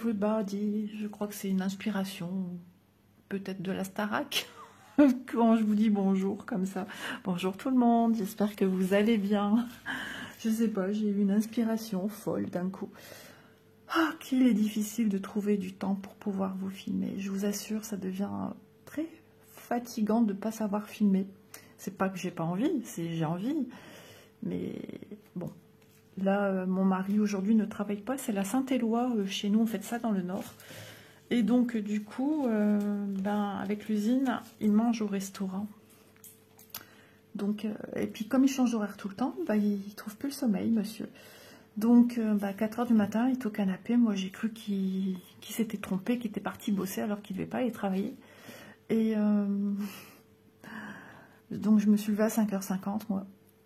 everybody. Je crois que c'est une inspiration, peut-être de la Starac. Quand je vous dis bonjour comme ça. Bonjour tout le monde, j'espère que vous allez bien. Je sais pas, j'ai eu une inspiration folle d'un coup. Ah, qu'il est difficile de trouver du temps pour pouvoir vous filmer. Je vous assure, ça devient très fatigant de ne pas savoir filmer. C'est pas que j'ai pas envie, c'est j'ai envie. Mais bon, là, mon mari aujourd'hui ne travaille pas, c'est la Saint-Éloi. Chez nous, on fait ça dans le Nord. Et donc, du coup, avec l'usine, il mange au restaurant. Donc, et puis, comme il change d'horaire tout le temps, il ne trouve plus le sommeil, monsieur. Donc, 4 h du matin, il est au canapé. Moi, j'ai cru qu'il s'était trompé, qu'il était parti bosser alors qu'il ne devait pas aller travailler. Et donc, je me suis levée à 5h50, moi.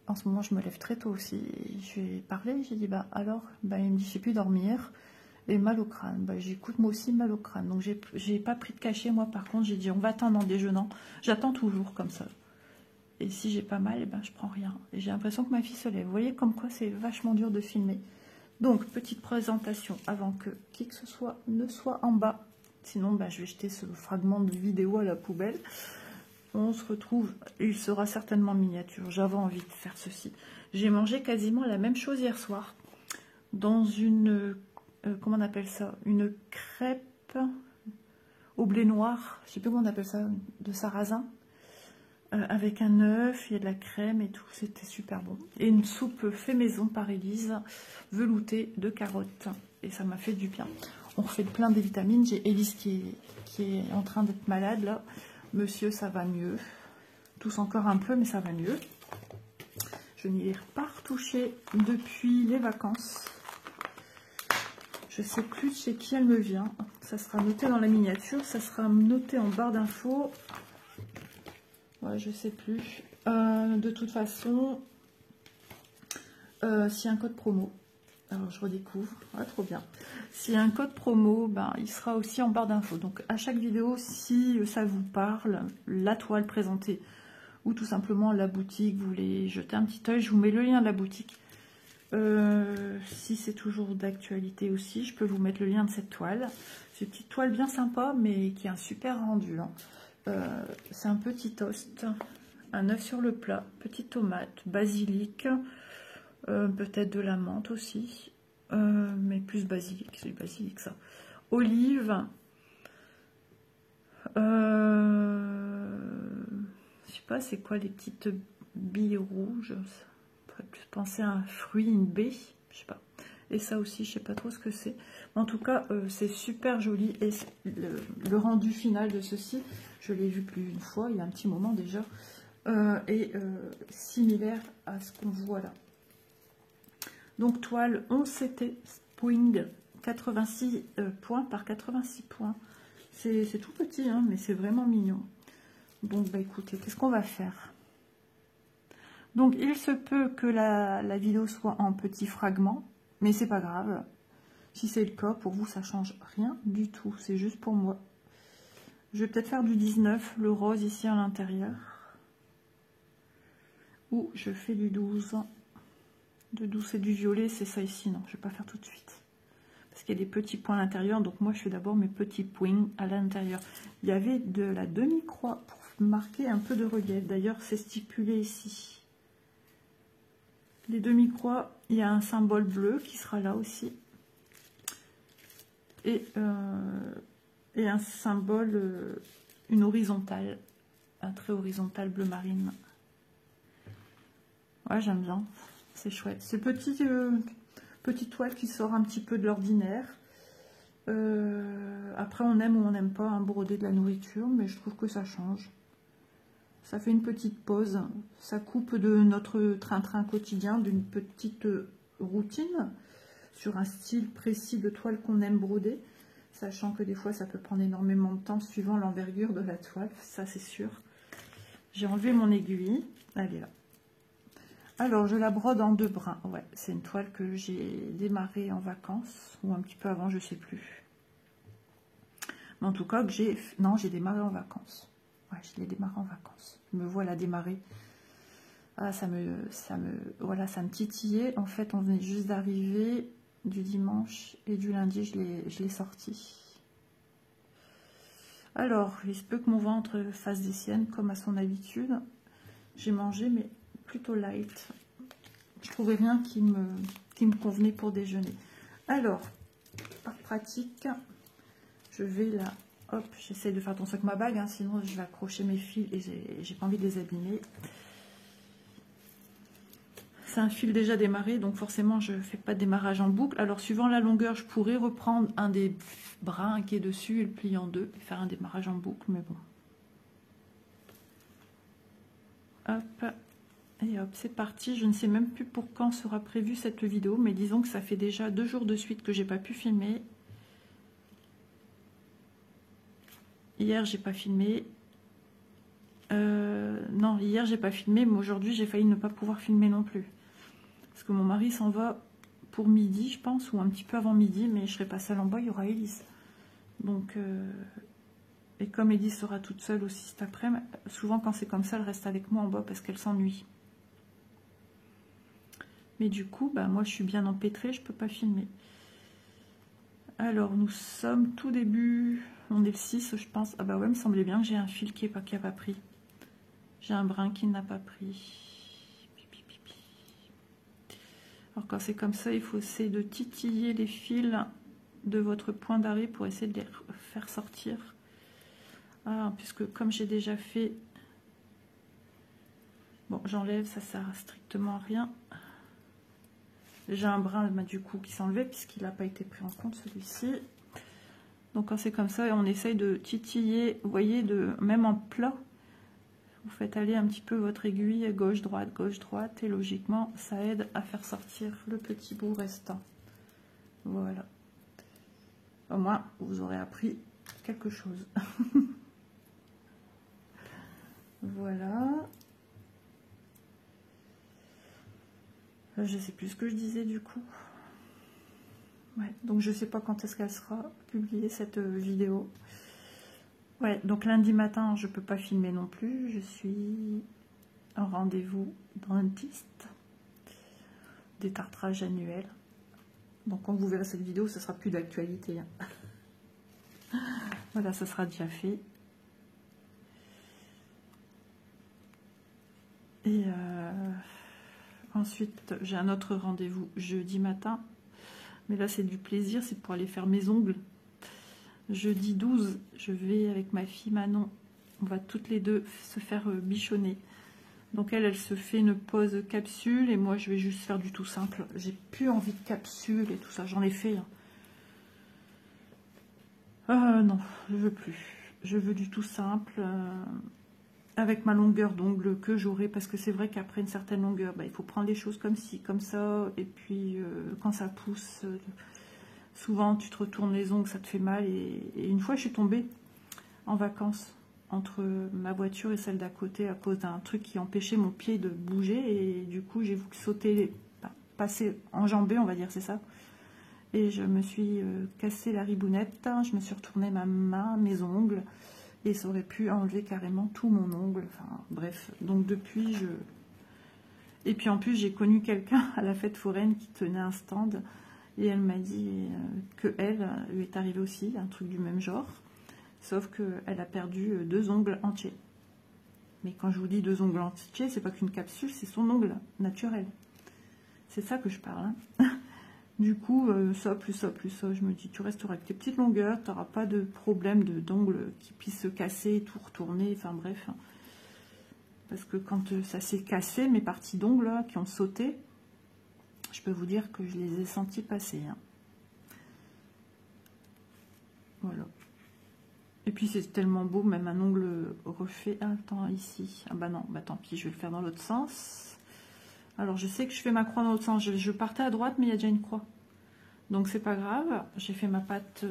En ce moment, je me lève très tôt aussi. Et je lui ai parlé, j'ai dit, alors, il me dit, je ne sais plus dormir. Et mal au crâne. J'écoute moi aussi mal au crâne. Donc, j'ai pas pris de cachet. Moi, par contre, j'ai dit, on va attendre en déjeunant. J'attends toujours comme ça. Et si j'ai pas mal, je prends rien. Et j'ai l'impression que ma fille se lève. Vous voyez comme quoi c'est vachement dur de filmer. Donc, petite présentation avant que qui que ce soit ne soit en bas. Sinon, je vais jeter ce fragment de vidéo à la poubelle. On se retrouve, il sera certainement miniature. J'avais envie de faire ceci. J'ai mangé quasiment la même chose hier soir. Dans une, comment on appelle ça? Une crêpe au blé noir. Je sais plus comment on appelle ça, de sarrasin. Avec un œuf, il y a de la crème et tout, c'était super bon. Et une soupe fait maison par Élise, veloutée de carottes. Et ça m'a fait du bien. On refait plein de vitamines. J'ai Élise qui est en train d'être malade là. Monsieur, ça va mieux. Tousse encore un peu, mais ça va mieux. Je n'y ai pas retouché depuis les vacances. Je sais plus chez qui elle me vient. Ça sera noté dans la miniature. Ça sera noté en barre d'infos. Ouais, je sais plus. De toute façon, s'il y a un code promo, alors je redécouvre, trop bien. S'il y a un code promo, il sera aussi en barre d'infos. Donc à chaque vidéo, si ça vous parle, la toile présentée ou tout simplement la boutique, vous voulez jeter un petit œil, je vous mets le lien de la boutique. Si c'est toujours d'actualité aussi, je peux vous mettre le lien de cette toile. C'est une petite toile bien sympa, mais qui a un super rendu. C'est un petit toast, un œuf sur le plat, petite tomate, basilic, peut-être de la menthe aussi, mais plus basilic, c'est du basilic ça. Olive, je sais pas c'est quoi les petites billes rouges, ça pourrait plus penser à un fruit, une baie, je sais pas. Et ça aussi, je sais pas trop ce que c'est. En tout cas, c'est super joli. Et le rendu final de ceci, je l'ai vu plus d'une fois, il y a un petit moment déjà, est similaire à ce qu'on voit là. Donc, toile 11 CT, Spring, 86 points par 86 points. C'est tout petit, hein, mais c'est vraiment mignon. Donc, écoutez, qu'est-ce qu'on va faire? Donc, il se peut que la vidéo soit en petits fragments. Mais c'est pas grave. Si c'est le cas, pour vous, ça change rien du tout. C'est juste pour moi. Je vais peut-être faire du 19, le rose ici à l'intérieur. Ou je fais du 12. De 12 et du violet, c'est ça ici. Non, je vais pas faire tout de suite. Parce qu'il y a des petits points à l'intérieur. Donc moi, je fais d'abord mes petits points à l'intérieur. Il y avait de la demi-croix pour marquer un peu de relief. D'ailleurs, c'est stipulé ici. Les demi-croix, il y a un symbole bleu qui sera là aussi. Et un symbole, une horizontale, un trait horizontal bleu marine. Ouais, j'aime bien, c'est chouette. C'est petite toile qui sort un petit peu de l'ordinaire. Après, on aime ou on n'aime pas un brodé de la nourriture, mais je trouve que ça change. Ça fait une petite pause, ça coupe de notre train-train quotidien, d'une petite routine sur un style précis de toile qu'on aime broder, sachant que des fois ça peut prendre énormément de temps suivant l'envergure de la toile, ça c'est sûr. J'ai enlevé mon aiguille, elle est là. Alors je la brode en 2 brins, ouais, c'est une toile que j'ai démarrée en vacances, ou un petit peu avant, je sais plus. Mais en tout cas, j'ai démarré en vacances. Ouais, je l'ai démarré en vacances. Je me vois la démarrer. Ah, voilà, ça me titillait. En fait, on venait juste d'arriver du dimanche et du lundi, je l'ai sorti. Alors, il se peut que mon ventre fasse des siennes comme à son habitude. J'ai mangé, mais plutôt light. Je trouvais rien qui me convenait pour déjeuner. Alors, par pratique, je vais là, hop, j'essaie de faire attention avec ma bague, hein, sinon je vais accrocher mes fils et j'ai pas envie de les abîmer. C'est un fil déjà démarré, donc forcément je fais pas de démarrage en boucle. Alors suivant la longueur, je pourrais reprendre un des brins qui est dessus et le plier en deux et faire un démarrage en boucle, mais bon. Hop, et hop, c'est parti. Je ne sais même plus pour quand sera prévue cette vidéo, mais disons que ça fait déjà 2 jours de suite que j'ai pas pu filmer. Hier, j'ai pas filmé. Non, hier, j'ai pas filmé, mais aujourd'hui, j'ai failli ne pas pouvoir filmer non plus. Parce que mon mari s'en va pour midi, je pense, ou un petit peu avant midi, mais je serai pas seule en bas, il y aura Élise. Donc, et comme Élise sera toute seule aussi cet après-midi, souvent quand c'est comme ça, elle reste avec moi en bas parce qu'elle s'ennuie. Mais du coup, bah, moi, je suis bien empêtrée, je peux pas filmer. Alors, nous sommes tout début, on est le 6, je pense. Ah bah ouais, il me semblait bien que j'ai un fil qui n'a pas pris. J'ai un brin qui n'a pas pris. Alors quand c'est comme ça, il faut essayer de titiller les fils de votre point d'arrêt pour essayer de les faire sortir. Ah, puisque comme j'ai déjà fait... Bon, j'enlève, ça sert strictement à rien. J'ai un brin bah, du coup qui s'enlevait puisqu'il n'a pas été pris en compte celui-ci. Donc quand c'est comme ça, on essaye de titiller, vous voyez, même en plat. Vous faites aller un petit peu votre aiguille gauche-droite, et logiquement, ça aide à faire sortir le petit bout restant. Voilà. Au moins, vous aurez appris quelque chose. Voilà. Je sais plus ce que je disais du coup. Ouais, donc je sais pas quand est-ce qu'elle sera publiée cette vidéo. Ouais, donc lundi matin, je peux pas filmer non plus. Je suis en rendez-vous dentiste. Détartrage annuel. Donc quand vous verrez cette vidéo, ce sera plus d'actualité. Hein. Voilà, ça sera déjà fait. Et ensuite, j'ai un autre rendez-vous jeudi matin. Mais là, c'est du plaisir, c'est pour aller faire mes ongles. Jeudi 12, je vais avec ma fille Manon. On va toutes les deux se faire bichonner. Donc elle se fait une pause capsule et moi, je vais juste faire du tout simple. J'ai plus envie de capsule et tout ça, j'en ai fait. Non, je veux plus. Je veux du tout simple. Avec ma longueur d'ongle que j'aurai, parce que c'est vrai qu'après une certaine longueur, bah, il faut prendre les choses comme ci, comme ça, et puis quand ça pousse, souvent tu te retournes les ongles, ça te fait mal, et une fois je suis tombée en vacances entre ma voiture et celle d'à côté à cause d'un truc qui empêchait mon pied de bouger, et du coup j'ai voulu sauter, passer, enjamber on va dire, c'est ça, et je me suis cassé la ribounette, je me suis retourné ma main, mes ongles, et ça aurait pu enlever carrément tout mon ongle, enfin bref, donc depuis je... Et puis en plus j'ai connu quelqu'un à la fête foraine qui tenait un stand, et elle m'a dit que elle lui est arrivé aussi, un truc du même genre, sauf qu'elle a perdu 2 ongles entiers. Mais quand je vous dis 2 ongles entiers, c'est pas qu'une capsule, c'est son ongle naturel. C'est ça que je parle, hein. Du coup, ça, plus ça, plus ça, je me dis, tu resteras avec tes petites longueurs, tu n'auras pas de problème d'ongles qui puissent se casser, tout retourner, enfin bref. Parce que quand ça s'est cassé, mes parties d'ongles qui ont sauté, je peux vous dire que je les ai sentis passer. Hein. Voilà. Et puis c'est tellement beau, même un ongle refait. Ah, attends, ici. Ah bah non, bah tant pis, je vais le faire dans l'autre sens. Alors je sais que je fais ma croix dans l'autre sens. Je partais à droite, mais il y a déjà une croix. Donc c'est pas grave. J'ai fait ma patte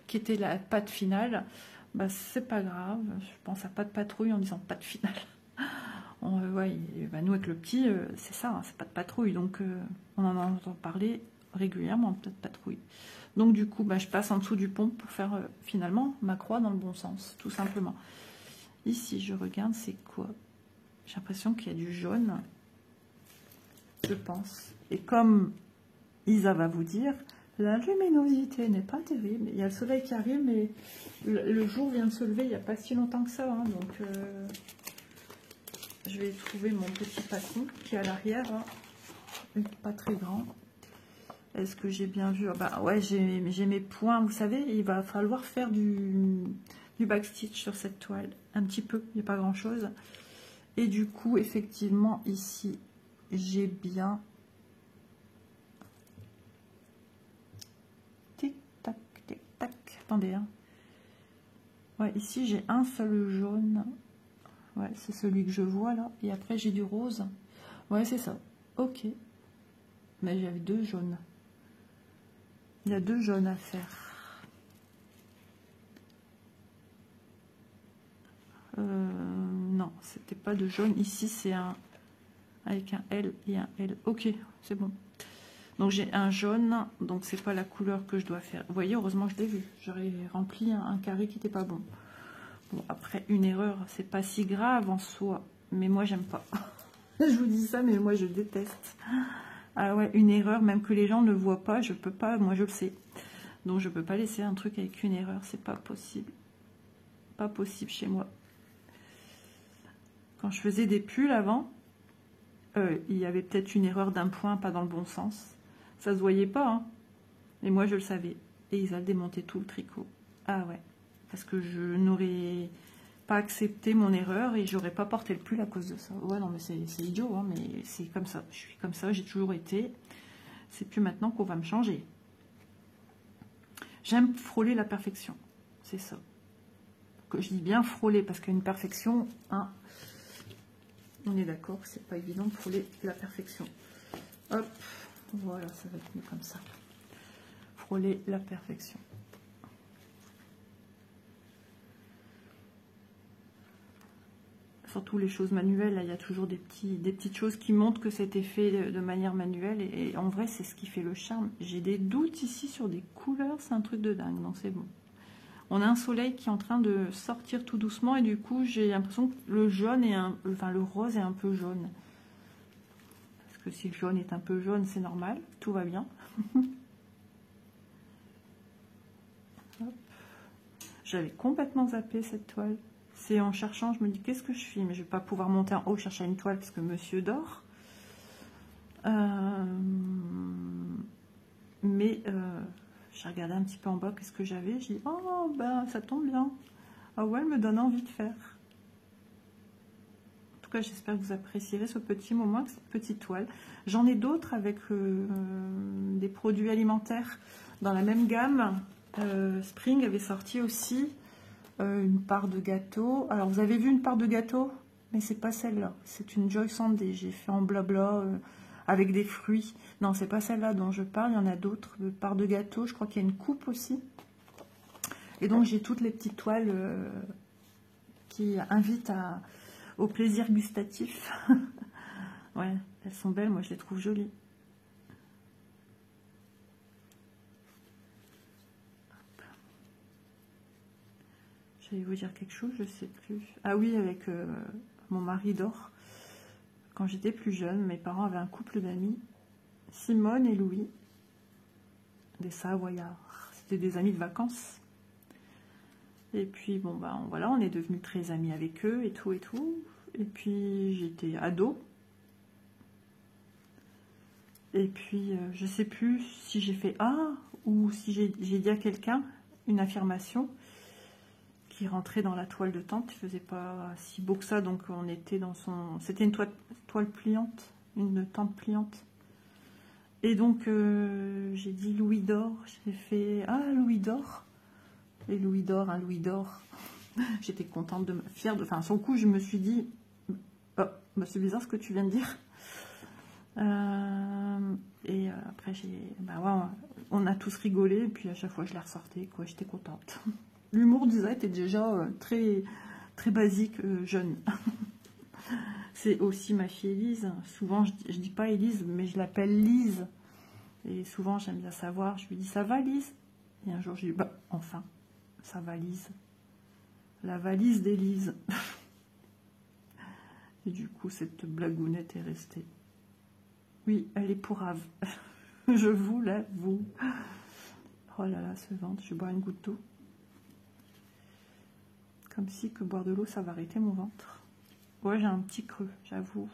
qui était la patte finale. Bah c'est pas grave. Je pense à pas de patrouille en disant patte finale. Ouais, bah, nous avec le petit, c'est ça, hein, c'est pas de patrouille. Donc on en entend parler régulièrement, peut-être patrouille. Donc du coup, bah, je passe en dessous du pont pour faire finalement ma croix dans le bon sens, tout simplement. Ici, je regarde, c'est quoi? J'ai l'impression qu'il y a du jaune. Je pense. Et comme Isa va vous dire, la luminosité n'est pas terrible. Il y a le soleil qui arrive, mais le jour vient de se lever il n'y a pas si longtemps que ça. Hein, donc, je vais trouver mon petit paquet qui est à l'arrière. Hein, pas très grand. Est-ce que j'ai bien vu? Bah ouais, j'ai mes points. Vous savez, il va falloir faire du backstitch sur cette toile. Un petit peu, il n'y a pas grand-chose. Et du coup, effectivement, ici, j'ai bien... Tic-tac, tic-tac. Attendez, hein. Ouais, ici, j'ai un seul jaune. Ouais, c'est celui que je vois, là. Et après, j'ai du rose. Ouais, c'est ça. Ok. Mais j'avais 2 jaunes. Il y a 2 jaunes à faire. Non, c'était pas de jaune. Ici, c'est un avec un L et un L. Ok, c'est bon. Donc j'ai un jaune, donc c'est pas la couleur que je dois faire. Vous voyez, heureusement que je l'ai vu. J'aurais rempli un carré qui n'était pas bon. Bon, après, une erreur, c'est pas si grave en soi. Mais moi, j'aime pas. Je vous dis ça, mais moi, je déteste. Ah ouais, une erreur, même que les gens ne voient pas, je peux pas, moi je le sais. Donc je peux pas laisser un truc avec une erreur, c'est pas possible. Pas possible chez moi. Quand je faisais des pulls avant, il y avait peut-être une erreur d'un point, pas dans le bon sens. Ça se voyait pas, hein. Et moi je le savais. Et ils avaient démonté tout le tricot. Ah ouais, parce que je n'aurais pas accepté mon erreur et j'aurais pas porté le pull à cause de ça. Ouais, non, mais c'est idiot, hein, mais c'est comme ça. Je suis comme ça, j'ai toujours été. C'est plus maintenant qu'on va me changer. J'aime frôler la perfection, c'est ça. Que je dis bien frôler, parce qu'une perfection, hein, on est d'accord que c'est pas évident de frôler la perfection. Hop, voilà, ça va être mieux comme ça. Frôler la perfection. Surtout les choses manuelles, là, il y a toujours des petites choses qui montrent que c'était fait de manière manuelle. Et en vrai, c'est ce qui fait le charme. J'ai des doutes ici sur des couleurs, c'est un truc de dingue. Non, c'est bon. On a un soleil qui est en train de sortir tout doucement. Et du coup, j'ai l'impression que le jaune est enfin, le rose est un peu jaune. Parce que si le jaune est un peu jaune, c'est normal. Tout va bien. J'avais complètement zappé cette toile. C'est en cherchant, je me dis, qu'est-ce que je fais? Mais je ne vais pas pouvoir monter en haut chercher une toile parce que monsieur dort. Mais j'ai regardé un petit peu en bas, qu'est-ce que j'avais? J'ai dit, oh, ben, ça tombe bien. Ah ouais, elle me donne envie de faire. En tout cas, j'espère que vous apprécierez ce petit moment, cette petite toile. J'en ai d'autres avec des produits alimentaires dans la même gamme. Spring avait sorti aussi une part de gâteau. Alors, vous avez vu une part de gâteau? Mais c'est pas celle-là. C'est une Joy Sunday. J'ai fait en blabla avec des fruits. Non, c'est pas celle-là dont je parle. Il y en a d'autres. Part de gâteau. Je crois qu'il y a une coupe aussi. Et donc, j'ai toutes les petites toiles qui invitent au plaisir gustatif. Ouais, elles sont belles. Moi, je les trouve jolies. Je vais vous dire quelque chose, je sais plus. Ah oui, avec mon mari d'or. Quand j'étais plus jeune, mes parents avaient un couple d'amis, Simone et Louis, des Savoyards. C'était des amis de vacances. Et puis, bon, ben voilà, on est devenus très amis avec eux et tout et tout. Et puis, j'étais ado. Et puis, je sais plus si j'ai fait « Ah » ou si j'ai dit à quelqu'un une affirmation qui rentrait dans la toile de tente. Il faisait pas si beau que ça, donc on était dans son... C'était une toile pliante, une tente pliante. Et donc, j'ai dit Louis d'or. J'ai fait « Ah, Louis d'or ». Et Louis d'or, un Louis d'or. J'étais contente, fière de... Enfin, sur le coup, je me suis dit « Oh, bah, c'est bizarre ce que tu viens de dire ». Après, bah ouais, on a tous rigolé. Et puis, à chaque fois, je la ressortais, quoi. J'étais contente. L'humour d'Isa était déjà très, très basique, jeune. C'est aussi ma fille Élise. Souvent, je dis pas Élise, mais je l'appelle Lise. Et souvent, j'aime bien savoir. Je lui dis, ça va, Lise? Et un jour, je lui dis, bah, enfin, ça va, Lise. La valise d'Élise. Et du coup, cette blagounette est restée. Oui, elle est pourrave. Je vous l'avoue. Oh là là, ce ventre, je bois une goutte d'eau. Comme si que boire de l'eau, ça va arrêter mon ventre. Ouais, j'ai un petit creux, j'avoue.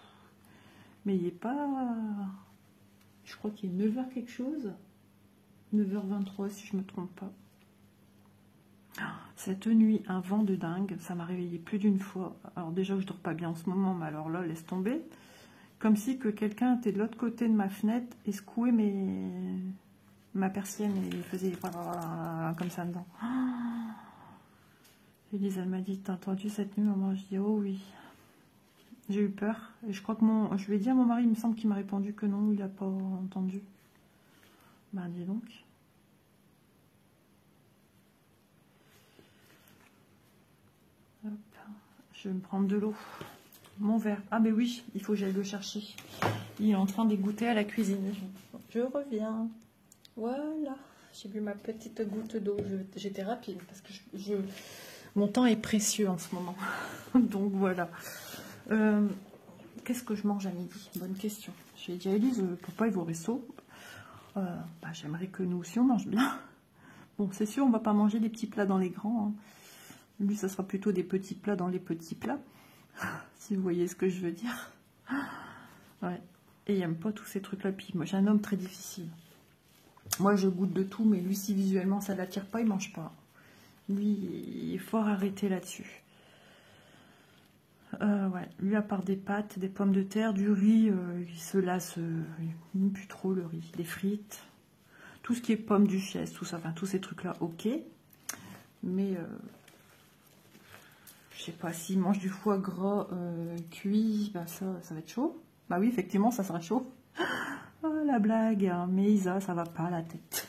Mais il n'est pas... Je crois qu'il est 9 h quelque chose. 9 h 23 si je ne me trompe pas. Cette nuit, un vent de dingue, ça m'a réveillée plus d'une fois. Alors déjà que je dors pas bien en ce moment, mais alors là, laisse tomber. Comme si que quelqu'un était de l'autre côté de ma fenêtre et secouait ma persienne et faisait comme ça dedans. Elise, elle m'a dit, t'as entendu cette nuit, maman? Je dis, oh oui. J'ai eu peur. Et je crois que je lui ai dit à mon mari, il me semble qu'il m'a répondu que non, il n'a pas entendu. Ben dis donc. Hop. Je vais me prendre de l'eau. Mon verre. Ah mais oui, il faut que j'aille le chercher. Il est en train d'égoutter à la cuisine. Je reviens. Voilà. J'ai bu ma petite goutte d'eau. J'étais rapide parce que mon temps est précieux en ce moment. Donc voilà. Qu'est-ce que je mange à midi? Bonne question. J'ai dit à Elise, papa il va au resto. J'aimerais que nous aussi on mange bien. Bon, c'est sûr, on va pas manger des petits plats dans les grands. Hein. Lui, ça sera plutôt des petits plats dans les petits plats. Si vous voyez ce que je veux dire. Ouais. Et il n'aime pas tous ces trucs-là. Puis moi, j'ai un homme très difficile. Moi, je goûte de tout, mais lui, si visuellement ça ne l'attire pas, il mange pas. Lui, il est fort arrêté là-dessus. Ouais. Lui, à part des pâtes, des pommes de terre, du riz, il se lasse. Il n'aime plus trop le riz. Des frites. Tout ce qui est pommes, duchesse, tout ça. Enfin, tous ces trucs-là, ok. Mais... je sais pas, s'il mange du foie gras cuit, bah ça va être chaud. Bah oui, effectivement, ça sera chaud. Oh, la blague, hein. Mais Isa, ça va pas la tête.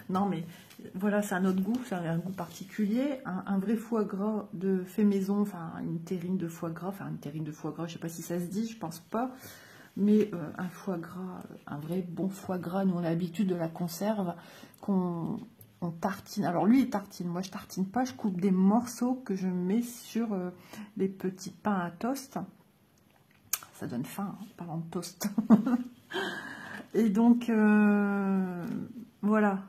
Non, mais voilà, c'est un autre goût, c'est un goût particulier. Un vrai foie gras de fait maison, enfin une terrine de foie gras, je sais pas si ça se dit, je pense pas. Mais un foie gras, un vrai bon foie gras, nous on a l'habitude de la conserve, qu'on tartine. Alors lui il tartine, moi je tartine pas, je coupe des morceaux que je mets sur les petits pains à toast. Ça donne faim, hein, parlant de toast. Et donc voilà.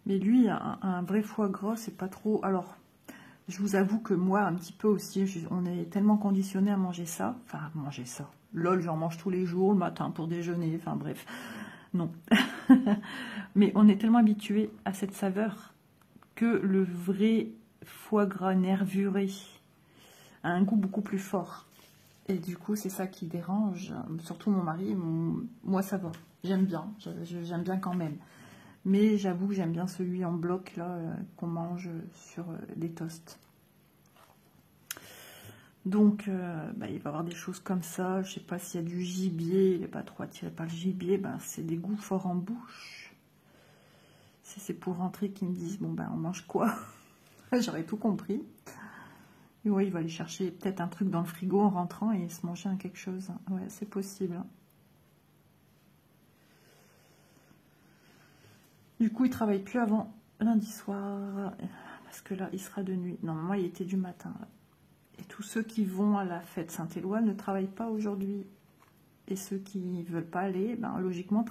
Mais lui, un vrai foie gras, c'est pas trop. Alors, je vous avoue que moi, un petit peu aussi, on est tellement conditionné à manger ça. Enfin, à manger ça. Lol, j'en mange tous les jours, le matin pour déjeuner, enfin bref. Non. Mais on est tellement habitué à cette saveur que le vrai foie gras nervuré a un goût beaucoup plus fort. Et du coup, c'est ça qui dérange. Surtout mon mari, moi ça va. J'aime bien, j'aime bien quand même. Mais j'avoue que j'aime bien celui en bloc là qu'on mange sur des toasts. Donc, il va y avoir des choses comme ça. Je sais pas s'il y a du gibier, il n'est pas trop attiré par le gibier. C'est des goûts forts en bouche. Si c'est pour rentrer qu'ils me disent, bon on mange quoi? J'aurais tout compris. Et ouais, il va aller chercher peut-être un truc dans le frigo en rentrant et se manger quelque chose. Ouais, c'est possible. Du coup, il travaille plus avant lundi soir. Parce que là, il sera de nuit. Normalement, il était du matin. Là. Et tous ceux qui vont à la fête Saint-Éloi ne travaillent pas aujourd'hui. Et ceux qui ne veulent pas aller, logiquement,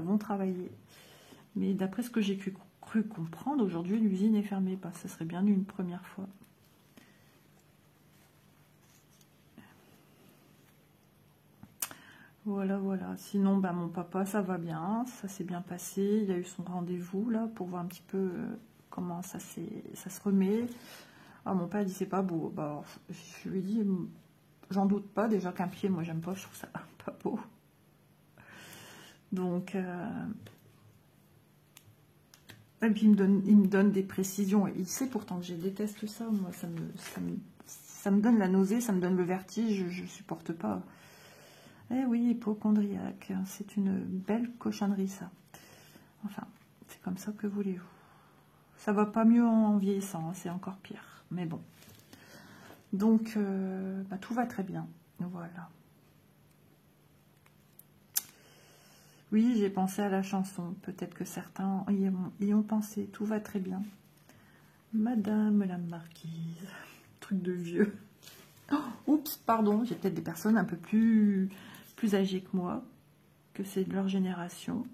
vont travailler. Mais d'après ce que j'ai cru comprendre, aujourd'hui, l'usine est fermée. Ça serait bien une première fois. Voilà, voilà. Sinon, mon papa, ça va bien. Ça s'est bien passé. Il a eu son rendez-vous, là, pour voir un petit peu comment ça se remet. Ah, mon père dit, c'est pas beau. Je lui ai dit, j'en doute pas. Déjà qu'un pied, moi, j'aime pas. Je trouve ça pas beau. Donc... Et puis, il me donne des précisions. Il sait pourtant que je déteste ça. Moi, ça me donne la nausée, ça me donne le vertige. Je supporte pas. Eh oui, hypochondriaque, c'est une belle cochonnerie ça. Enfin, c'est comme ça que voulez-vous. Ça va pas mieux en vieillissant, c'est encore pire. Mais bon. Donc, tout va très bien. Voilà. Oui, j'ai pensé à la chanson. Peut-être que certains y ont pensé. Tout va très bien. Madame la marquise. Truc de vieux. Oh, oups, pardon. J'ai peut-être des personnes un peu plus âgées que moi, que c'est de leur génération.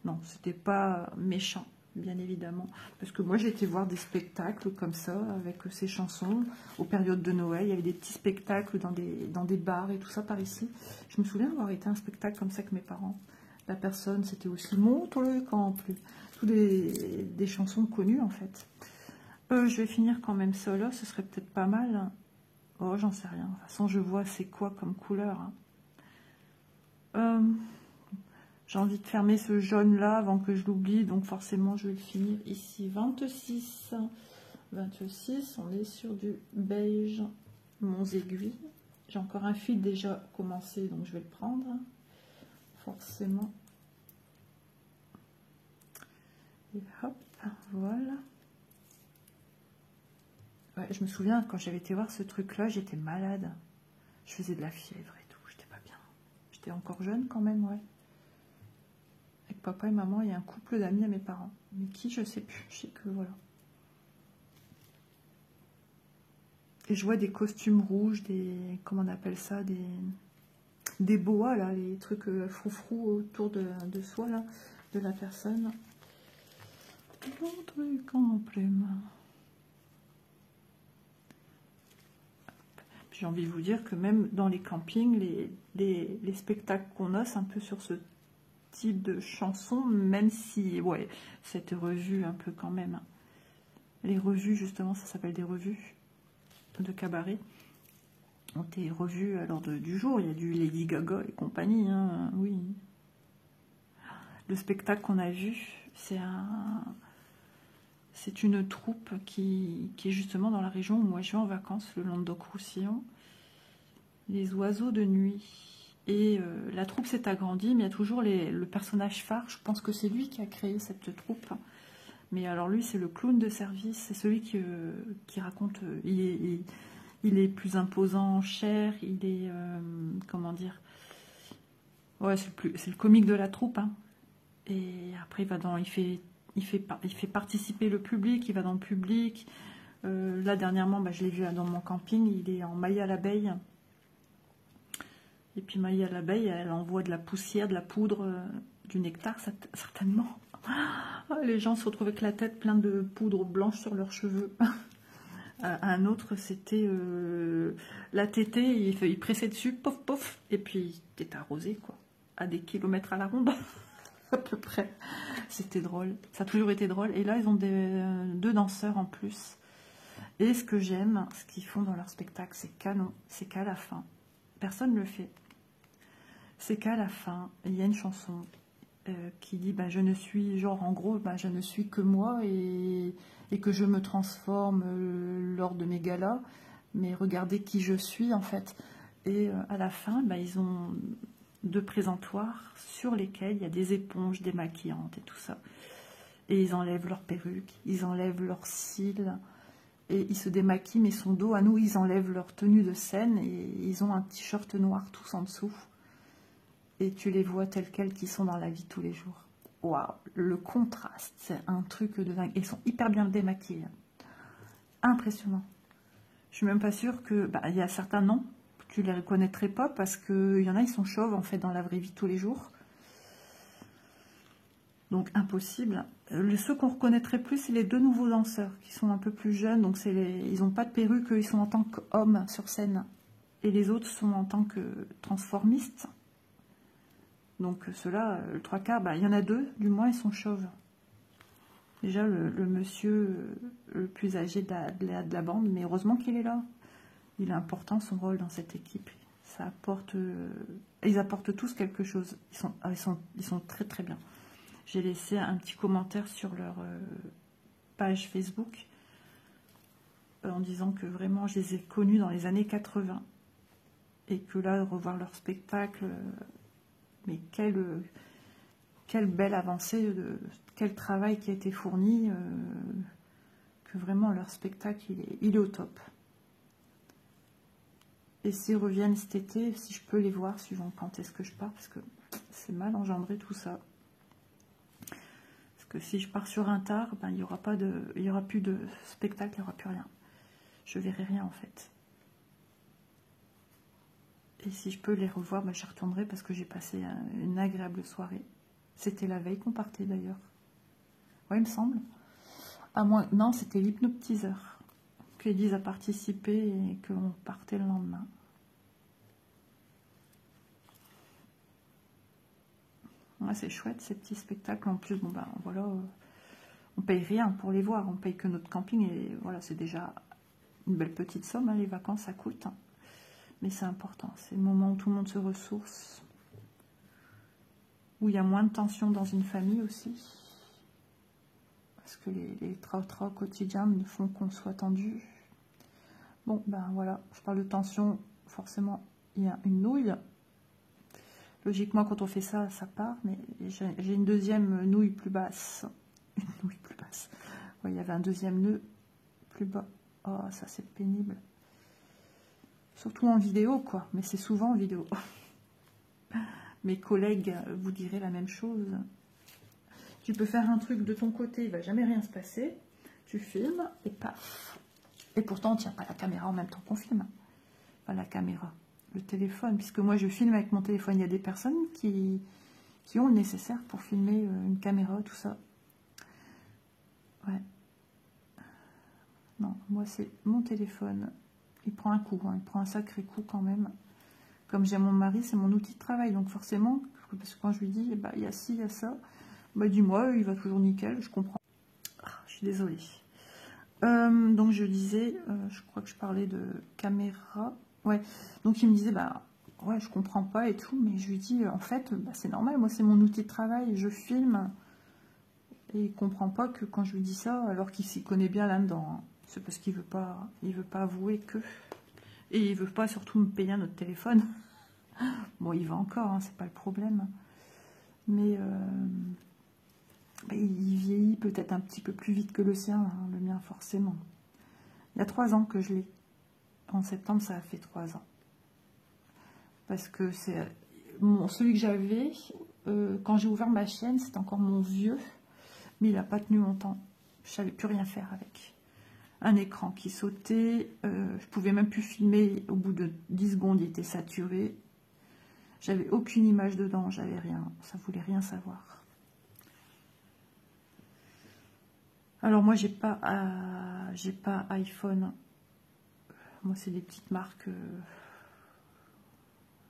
Non, c'était pas méchant, bien évidemment. Parce que moi, j'ai été voir des spectacles comme ça, avec ces chansons, aux périodes de Noël. Il y avait des petits spectacles dans des bars et tout ça par ici. Je me souviens avoir été à un spectacle comme ça avec mes parents. La personne, c'était aussi Monte le camp, plus. Tous des chansons connues, en fait. Je vais finir quand même ça là, ce serait peut-être pas mal. Oh, j'en sais rien. De toute façon, je vois c'est quoi comme couleur. J'ai envie de fermer ce jaune là avant que je l'oublie, donc forcément je vais le finir ici. 26. 26, on est sur du beige. Mon aiguille. J'ai encore un fil déjà commencé, donc je vais le prendre. Forcément. Et hop, voilà. Ouais, je me souviens, quand j'avais été voir ce truc-là, j'étais malade. Je faisais de la fièvre et tout, j'étais pas bien. J'étais encore jeune quand même, ouais. Avec papa et maman, il y a un couple d'amis à mes parents. Mais qui, je sais plus. Je sais que, voilà. Et je vois des costumes rouges, comment on appelle ça, des boas, là, les trucs froufrous autour de soi, là, de la personne. Un truc en plume. J'ai envie de vous dire que même dans les campings, les spectacles qu'on a, c'est un peu sur ce type de chanson, même si, ouais, c'était revu un peu quand même. Les revues, justement, ça s'appelle des revues de cabaret. Ont été revues à l'ordre du jour. Il y a du Lady Gaga et compagnie, hein, oui. Le spectacle qu'on a vu, c'est une troupe qui est justement dans la région où moi je vais en vacances, le Languedoc-Roussillon. Les oiseaux de nuit. Et la troupe s'est agrandie, mais il y a toujours le personnage phare. Je pense que c'est lui qui a créé cette troupe. Mais alors lui, c'est le clown de service. C'est celui qui raconte... il est plus imposant en chair. Il est... comment dire? Ouais, c'est le comique de la troupe. Hein. Et après, il fait participer le public. Il va dans le public. Là, dernièrement, je l'ai vu dans mon camping. Il est en maille à l'abeille. Et puis Maïa l'abeille, elle envoie de la poussière, de la poudre, du nectar, certainement. Les gens se retrouvent avec la tête pleine de poudre blanche sur leurs cheveux. Un autre, c'était la tétée, il pressait dessus, pof, pof, et puis il était arrosé, quoi, à des kilomètres à la ronde, à peu près. C'était drôle, ça a toujours été drôle. Et là, ils ont deux danseurs en plus. Et ce que j'aime, ce qu'ils font dans leur spectacle, c'est canon, c'est qu'à la fin, personne ne le fait. C'est qu'à la fin, il y a une chanson qui dit je ne suis, genre en gros, je ne suis que moi et que je me transforme lors de mes galas, mais regardez qui je suis en fait. Et à la fin, ils ont deux présentoirs sur lesquels il y a des éponges démaquillantes et tout ça. Et ils enlèvent leurs perruques, ils enlèvent leurs cils, et ils se démaquillent, mais son dos, à nous, ils enlèvent leur tenue de scène et ils ont un t-shirt noir tous en dessous. Et tu les vois tels quels qui sont dans la vie tous les jours. Waouh, le contraste, c'est un truc de dingue. Ils sont hyper bien démaquillés. Impressionnant. Je suis même pas sûre que... il y a certains noms, tu les reconnaîtrais pas parce qu'il y en a, ils sont chauves en fait dans la vraie vie tous les jours. Donc impossible. Ceux qu'on reconnaîtrait plus, c'est les deux nouveaux danseurs qui sont un peu plus jeunes. Donc ils n'ont pas de perruque, ils sont en tant qu'hommes sur scène. Et les autres sont en tant que transformistes. Donc ceux-là, le trois quarts, il y en a deux, du moins ils sont chauves. Déjà le monsieur le plus âgé de la bande, mais heureusement qu'il est là. Il a important son rôle dans cette équipe. Ça apporte, ils apportent tous quelque chose. Ils sont très très bien. J'ai laissé un petit commentaire sur leur page Facebook en disant que vraiment je les ai connus dans les années 80 et que là, revoir leur spectacle... Mais quelle belle avancée, quel travail qui a été fourni, que vraiment leur spectacle, il est au top. Et s'ils reviennent cet été, si je peux les voir, suivant quand est-ce que je pars, parce que c'est mal engendré tout ça. Parce que si je pars sur un tard, il n'y aura plus de spectacle, il n'y aura plus rien. Je verrai rien en fait. Et si je peux les revoir, j'y retournerai parce que j'ai passé une agréable soirée. C'était la veille qu'on partait d'ailleurs. Oui, il me semble. À moins... Non, c'était l'hypnotiseur. Qu'Élise a participé et qu'on partait le lendemain. Ouais, c'est chouette ces petits spectacles. En plus, bon ben voilà, on paye rien pour les voir. On paye que notre camping et voilà, c'est déjà une belle petite somme. Hein, les vacances, ça coûte. Hein. Mais c'est important. C'est le moment où tout le monde se ressource. Où il y a moins de tension dans une famille aussi. Parce que les tracas quotidiens ne font qu'on soit tendu. Bon, ben voilà, je parle de tension, forcément, il y a une nouille. Logiquement, quand on fait ça, ça part, mais j'ai une deuxième nouille plus basse. Une nouille plus basse. Ouais, il y avait un deuxième nœud plus bas. Oh, ça c'est pénible. Surtout en vidéo, quoi, mais c'est souvent en vidéo. Mes collègues vous diraient la même chose. Tu peux faire un truc de ton côté, il va jamais rien se passer. Tu filmes et paf. Et pourtant, on ne tient pas la caméra en même temps qu'on filme. Enfin, la caméra, le téléphone. Puisque moi, je filme avec mon téléphone. Il y a des personnes qui ont le nécessaire pour filmer une caméra, tout ça. Ouais. Non, moi, c'est mon téléphone. Il prend un coup, hein, il prend un sacré coup quand même. Comme j'ai mon mari, c'est mon outil de travail. Donc forcément, parce que quand je lui dis, bah, il y a ci, il y a ça, bah, dis-moi, il va toujours nickel, je comprends. Ah, je suis désolée. Donc je disais, je crois que je parlais de caméra. Ouais, donc il me disait, bah ouais, je comprends pas et tout, mais je lui dis, en fait, bah, c'est normal, moi c'est mon outil de travail, je filme. Et il comprend pas que quand je lui dis ça, alors qu'il s'y connaît bien là-dedans, hein. C'est parce qu'il veut pas avouer que. Et il veut pas surtout me payer un autre téléphone. Bon, il va encore, hein, c'est pas le problème. Mais bah, il vieillit peut-être un petit peu plus vite que le sien, hein, le mien forcément. Il y a 3 ans que je l'ai. En septembre, ça a fait 3 ans. Parce que c'est celui que j'avais, quand j'ai ouvert ma chaîne, c'était encore mon vieux. Mais il n'a pas tenu longtemps. Je ne savais plus rien faire avec. Un écran qui sautait. Je ne pouvais même plus filmer. Au bout de 10 secondes, il était saturé. J'avais aucune image dedans. J'avais rien. Ça ne voulait rien savoir. Alors moi, j'ai pas iPhone. Moi, c'est des petites marques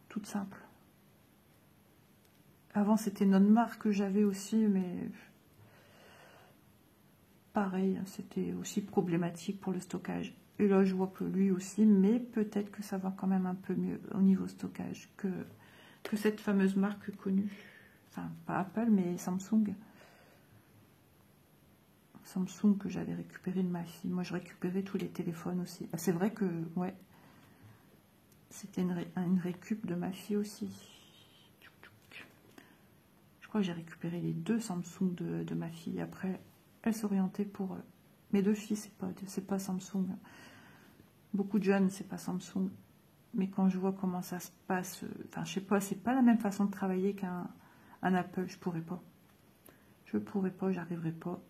toutes simples. Avant, c'était notre marque que j'avais aussi, mais pareil, c'était aussi problématique pour le stockage. Et là, je vois que lui aussi, mais peut-être que ça va quand même un peu mieux au niveau stockage que cette fameuse marque connue. Enfin, pas Apple, mais Samsung. Samsung que j'avais récupéré de ma fille. Moi, je récupérais tous les téléphones aussi. C'est vrai que, ouais, c'était une récup de ma fille aussi. Je crois que j'ai récupéré les 2 Samsung de ma fille. Après, elle s'orientait pour... mes 2 filles, c'est pas Samsung. Beaucoup de jeunes, c'est pas Samsung. Mais quand je vois comment ça se passe... Enfin, je sais pas, c'est pas la même façon de travailler qu'un Apple. Je pourrais pas. Je pourrais pas, j'arriverai pas.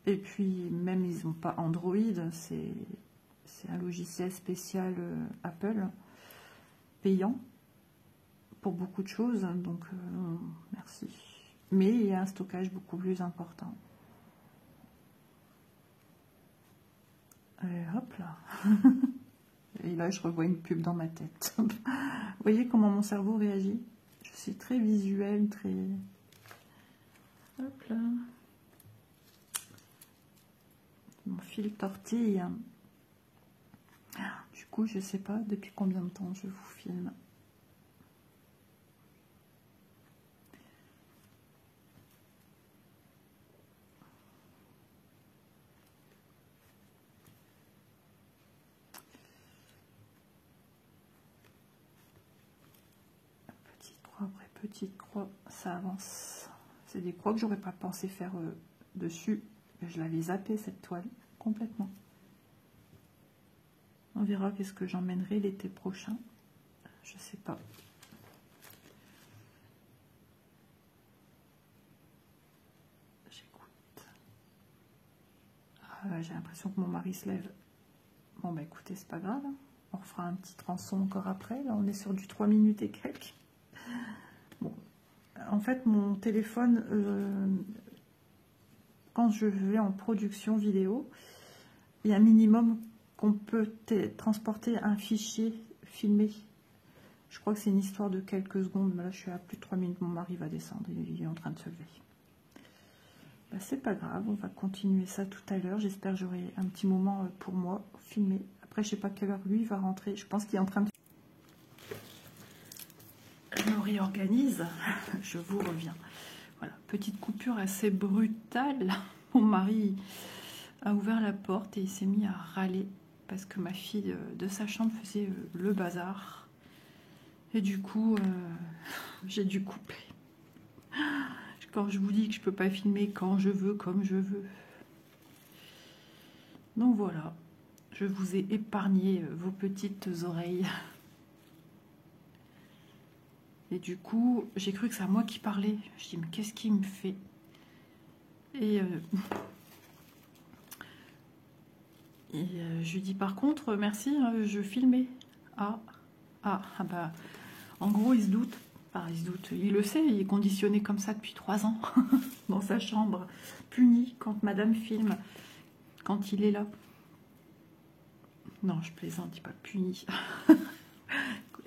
Et puis, même, ils n'ont pas Android. C'est un logiciel spécial Apple, payant. Pour beaucoup de choses, donc merci. Mais il y a un stockage beaucoup plus important. Et hop là. Et là, je revois une pub dans ma tête. Vous voyez comment mon cerveau réagit? Je suis très visuelle, très... Hop là. Mon fil tortille. Du coup, je sais pas depuis combien de temps je vous filme. Petite croix, ça avance. C'est des croix que j'aurais pas pensé faire dessus. Je l'avais zappé cette toile complètement. On verra qu'est-ce que j'emmènerai l'été prochain. Je sais pas. J'écoute. Ah, j'ai l'impression que mon mari se lève. Bon bah écoutez, c'est pas grave. Hein. On refera un petit rançon encore après. Là on est sur du 3 minutes et quelques. Bon, En fait, mon téléphone, quand je vais en production vidéo, il y a un minimum qu'on peut transporter un fichier filmé. Je crois que c'est une histoire de quelques secondes, mais là je suis à plus de 3 minutes, mon mari va descendre, il est en train de se lever. Bah, c'est pas grave, on va continuer ça tout à l'heure. J'espère que j'aurai un petit moment pour moi, filmer. Après, je sais pas quelle heure lui va rentrer, je pense qu'il est en train de... Je me réorganise, je vous reviens. Voilà, petite coupure assez brutale. Mon mari a ouvert la porte et il s'est mis à râler parce que ma fille de sa chambre faisait le bazar. Et du coup, j'ai dû couper. Quand je vous dis que je peux pas filmer quand je veux, comme je veux. Donc voilà, je vous ai épargné vos petites oreilles. Et du coup, j'ai cru que c'est à moi qui parlais. Je dis, mais qu'est-ce qu'il me fait? Et je lui dis, par contre, merci, je filmais. Ah bah, en gros, il se doute. Enfin, il se doute, il le sait, il est conditionné comme ça depuis 3 ans, dans sa chambre, puni quand madame filme, quand il est là. Non, je plaisante, dis pas puni.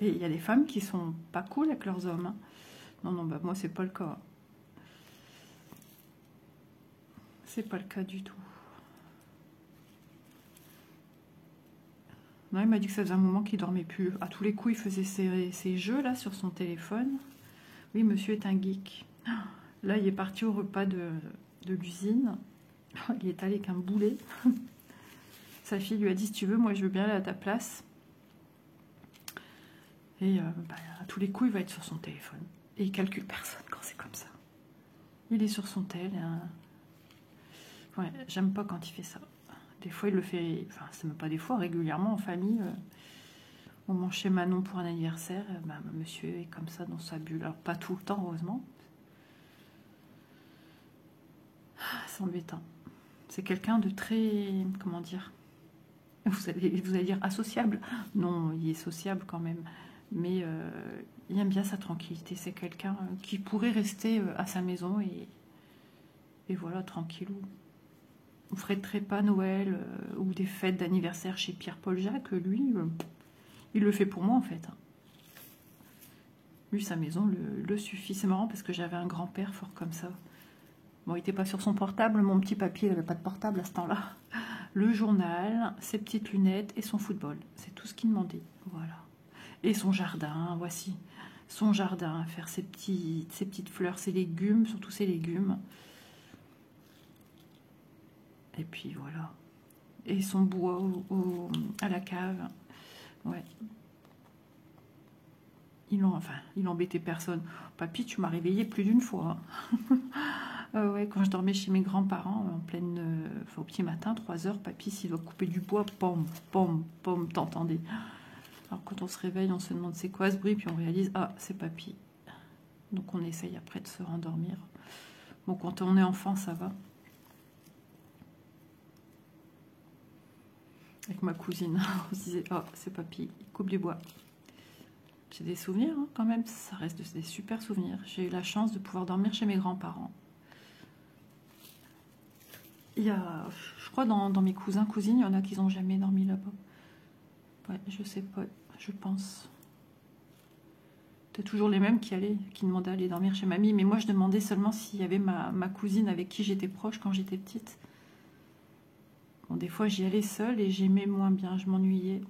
Et il y a des femmes qui sont pas cool avec leurs hommes. Hein. Non, bah moi, c'est pas le cas. C'est pas le cas du tout. Non, il m'a dit que ça faisait un moment qu'il dormait plus. À tous les coups, il faisait ses jeux là sur son téléphone. Oui, monsieur est un geek. Là, il est parti au repas de l'usine. Il est allé avec un boulet. Sa fille lui a dit, si tu veux, moi je veux bien aller à ta place. Et bah, à tous les coups, il va être sur son téléphone. Et il calcule personne quand c'est comme ça. Il est sur son tel. Ouais, j'aime pas quand il fait ça. Des fois, il le fait, enfin, c'est même pas des fois, régulièrement en famille. On mange chez Manon pour un anniversaire. Bah, monsieur est comme ça dans sa bulle. Alors, pas tout le temps, heureusement. C'est embêtant. C'est quelqu'un de très, comment dire, vous allez dire associable. Non, il est sociable quand même. Mais il aime bien sa tranquillité. C'est quelqu'un qui pourrait rester à sa maison et voilà, tranquillou. On ferait pas Noël ou des fêtes d'anniversaire chez Pierre-Paul Jacques. Lui, il le fait pour moi en fait. Lui, sa maison le suffit. C'est marrant parce que j'avais un grand-père fort comme ça. Bon, il n'était pas sur son portable. Mon petit papy n'avait pas de portable à ce temps-là. Le journal, ses petites lunettes et son football. C'est tout ce qu'il demandait. Voilà. Et son jardin, voici. Son jardin, faire ses petites fleurs, ses légumes, surtout ses légumes. Et puis voilà. Et son bois à la cave. Ouais. Il embêtait personne. Papy, tu m'as réveillé plus d'une fois. Ouais, quand je dormais chez mes grands-parents, en pleine, au petit matin, 3 heures, papy, s'il doit couper du bois, pom, pom, pom, t'entendais. Alors quand on se réveille, on se demande c'est quoi ce bruit, puis on réalise, ah, c'est papy. Donc on essaye après de se rendormir. Bon, quand on est enfant, ça va. Avec ma cousine, on se disait, oh, c'est papy, il coupe du bois. J'ai des souvenirs, hein, quand même, ça reste des super souvenirs. J'ai eu la chance de pouvoir dormir chez mes grands-parents. Il y a, je crois, dans mes cousins, cousines, il y en a qui n'ont jamais dormi là-bas. Ouais, je sais pas, je pense. C'était toujours les mêmes qui demandaient à aller dormir chez mamie. Mais moi, je demandais seulement s'il y avait ma cousine avec qui j'étais proche quand j'étais petite. Bon, des fois, j'y allais seule et j'aimais moins bien, je m'ennuyais.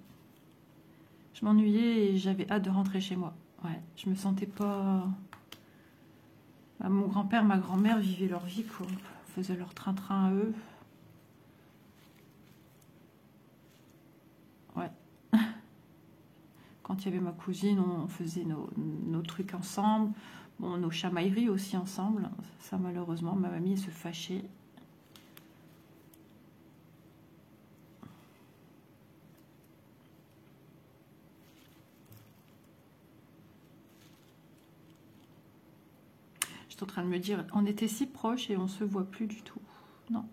Je m'ennuyais et j'avais hâte de rentrer chez moi. Ouais, je me sentais pas... Mon grand-père, ma grand-mère vivaient leur vie, quoi. Faisaient leur train-train à eux. Ouais. Quand il y avait ma cousine, on faisait nos trucs ensemble. Bon, nos chamailleries aussi ensemble. Ça, malheureusement, ma mamie se fâchait. J'étais en train de me dire, on était si proches et on se voit plus du tout. Non.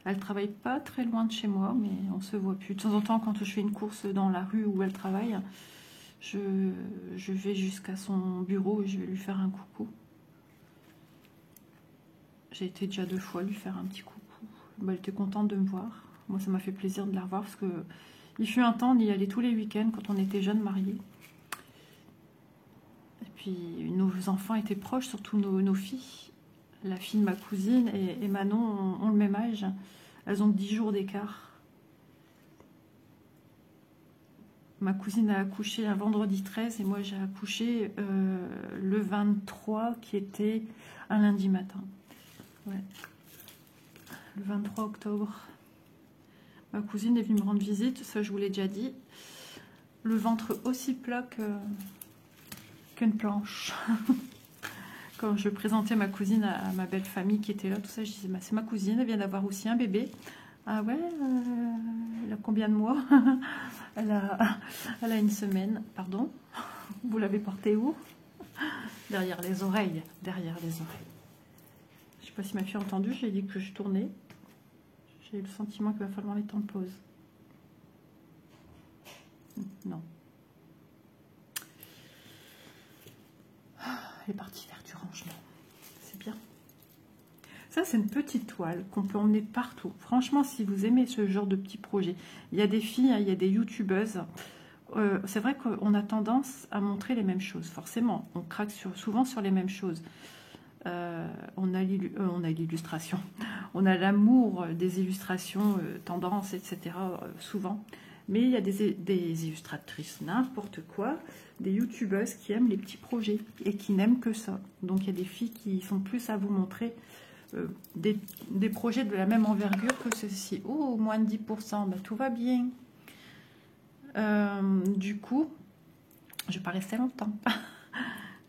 Elle travaille pas très loin de chez moi, mais on se voit plus. De temps en temps, quand je fais une course dans la rue où elle travaille, je vais jusqu'à son bureau et je vais lui faire un coucou. J'ai été déjà 2 fois lui faire un petit coucou. Bah, elle était contente de me voir. Moi, ça m'a fait plaisir de la revoir parce que il fut un temps, on y allait tous les week-ends quand on était jeunes mariés. Et puis, nos enfants étaient proches, surtout nos filles. La fille de ma cousine et Manon ont le même âge. Elles ont 10 jours d'écart. Ma cousine a accouché un vendredi 13 et moi j'ai accouché le 23 qui était un lundi matin. Ouais. Le 23 octobre. Ma cousine est venue me rendre visite, ça je vous l'ai déjà dit. Le ventre aussi plat qu'une planche. Quand je présentais ma cousine à ma belle famille qui était là, tout ça, je disais, bah, c'est ma cousine, elle vient d'avoir aussi un bébé. Ah ouais, elle a combien de mois? elle a 1 semaine, pardon. Vous l'avez portée où? Derrière les oreilles, derrière les oreilles. Je sais pas si ma fille a entendu, j'ai dit que je tournais. J'ai eu le sentiment qu'il va falloir mettre en pause. Non. Elle est partie faire du rangement. C'est bien. Ça, c'est une petite toile qu'on peut emmener partout. Franchement, si vous aimez ce genre de petits projets, il y a des filles, il y a des youtubeuses. C'est vrai qu'on a tendance à montrer les mêmes choses. Forcément, on craque souvent sur les mêmes choses. On a l'illustration. On a l'amour des illustrations, tendances, etc. Souvent. Mais il y a des illustratrices, n'importe quoi, des youtubeuses qui aiment les petits projets et qui n'aiment que ça. Donc il y a des filles qui sont plus à vous montrer des projets de la même envergure que ceci. Oh, moins de 10%, bah, tout va bien. Du coup, je ne vais pas rester longtemps.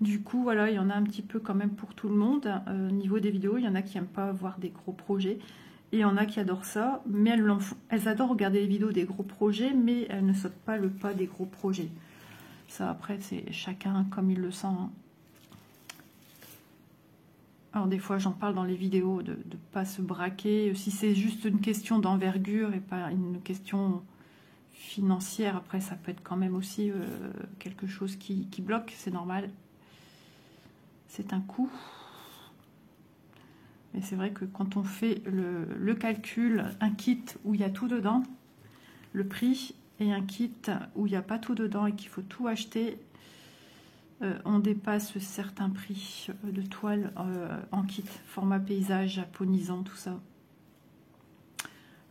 Du coup, voilà, il y en a un petit peu quand même pour tout le monde. Au niveau des vidéos, il y en a qui n'aiment pas voir des gros projets. Et il y en a qui adorent ça, mais elles adorent regarder les vidéos des gros projets, mais elles ne sautent pas le pas des gros projets. Ça, après, c'est chacun comme il le sent. Alors, des fois, j'en parle dans les vidéos, de ne pas se braquer. Si c'est juste une question d'envergure et pas une question financière, après, ça peut être quand même aussi quelque chose qui bloque, c'est normal. C'est un coût. Et c'est vrai que quand on fait le calcul, un kit où il y a tout dedans, le prix, et un kit où il n'y a pas tout dedans et qu'il faut tout acheter, on dépasse certains prix de toile en kit, format paysage, japonisant, tout ça.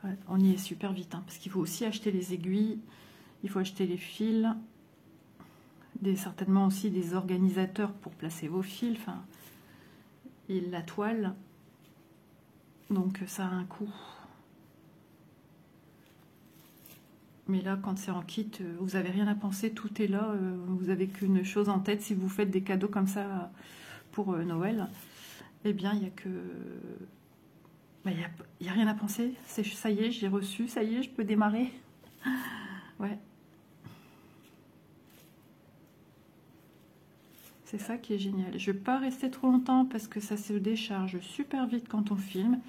Ouais, on y est super vite, hein, parce qu'il faut aussi acheter les aiguilles, il faut acheter les fils, certainement aussi des organisateurs pour placer vos fils, enfin, et la toile. Donc ça a un coût. Mais là, quand c'est en kit, vous n'avez rien à penser, tout est là. Vous n'avez qu'une chose en tête. Si vous faites des cadeaux comme ça pour Noël, eh bien, il n'y a que... Bah, y a rien à penser. Ça y est, j'ai reçu. Ça y est, je peux démarrer. Ouais. C'est ça qui est génial. Je ne vais pas rester trop longtemps parce que ça se décharge super vite quand on filme.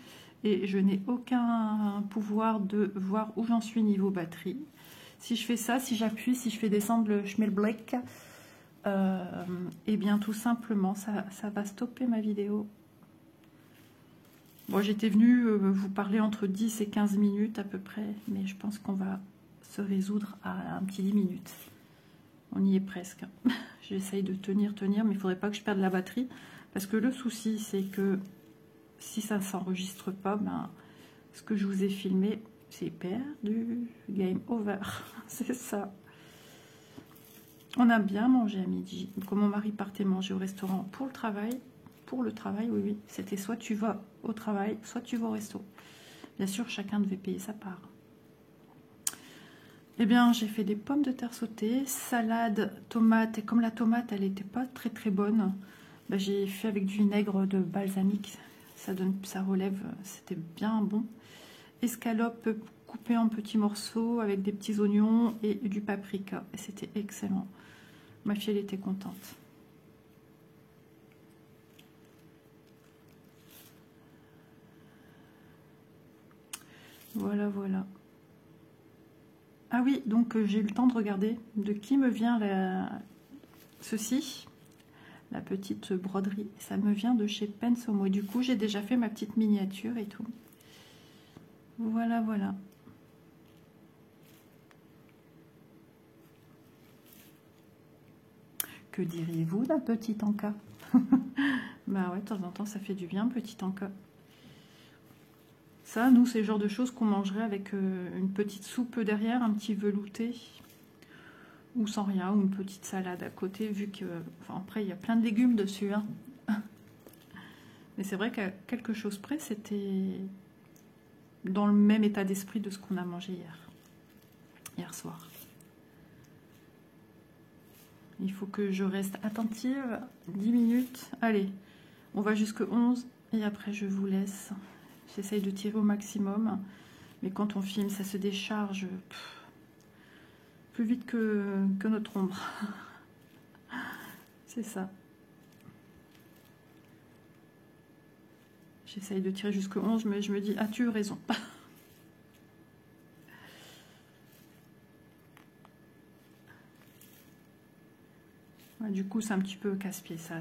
Et je n'ai aucun pouvoir de voir où j'en suis niveau batterie. Si je fais ça, si j'appuie, si je fais descendre le Schmelbleck, eh bien tout simplement, ça va stopper ma vidéo. Bon, j'étais venue vous parler entre 10 et 15 minutes à peu près, mais je pense qu'on va se résoudre à un petit 10 minutes. On y est presque. J'essaye de tenir, mais il ne faudrait pas que je perde la batterie. Parce que le souci, c'est que si ça ne s'enregistre pas, ben, ce que je vous ai filmé, c'est perdu. Game over. C'est ça. On a bien mangé à midi. Quand mon mari partait manger au restaurant pour le travail, oui. C'était soit tu vas au travail, soit tu vas au resto. Bien sûr, chacun devait payer sa part. Eh bien, j'ai fait des pommes de terre sautées, salade, tomate. Et comme la tomate, elle n'était pas très très bonne, ben, j'ai fait avec du vinaigre de balsamique. Ça relève, c'était bien bon. Escalope coupée en petits morceaux avec des petits oignons et du paprika. Et c'était excellent. Ma fille, elle était contente. Voilà, voilà. Ah oui, donc j'ai eu le temps de regarder de qui me vient ceci. la petite broderie. Ça me vient de chez Pensomo. Du coup, j'ai déjà fait ma petite miniature et tout. Voilà, voilà. Que diriez-vous d'un petit encas? Bah ouais, de temps en temps, ça fait du bien, petit encas. Ça, nous, c'est le genre de choses qu'on mangerait avec une petite soupe derrière, un petit velouté. Ou sans rien, ou une petite salade à côté, vu que... Enfin, après, il y a plein de légumes dessus. Hein. Mais c'est vrai qu'à quelque chose près, c'était dans le même état d'esprit de ce qu'on a mangé hier soir. Il faut que je reste attentive. 10 minutes. Allez, on va jusque 11 et après je vous laisse. J'essaye de tirer au maximum. Mais quand on filme, ça se décharge plus vite que notre ombre. C'est ça. J'essaye de tirer jusque 11, mais je me dis, as-tu eu raison? Du coup, c'est un petit peu casse-pied. Ça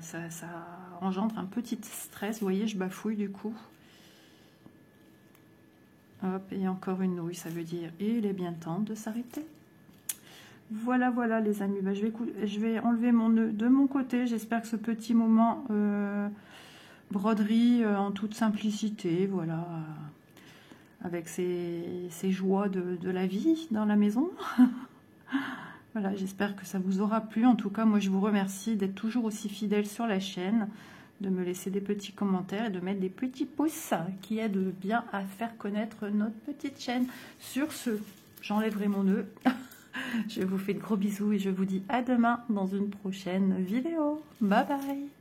engendre un petit stress. Vous voyez, je bafouille du coup. Hop, et encore une nouille, ça veut dire il est bien temps de s'arrêter. Voilà, voilà les amis. Bah, je vais enlever mon nœud de mon côté. J'espère que ce petit moment broderie en toute simplicité, voilà, avec ces joies de la vie dans la maison. Voilà, j'espère que ça vous aura plu. En tout cas, moi, je vous remercie d'être toujours aussi fidèle sur la chaîne, de me laisser des petits commentaires et de mettre des petits pouces qui aident bien à faire connaître notre petite chaîne. Sur ce, j'enlèverai mon nœud. Je vous fais de gros bisous et je vous dis à demain dans une prochaine vidéo. Bye bye!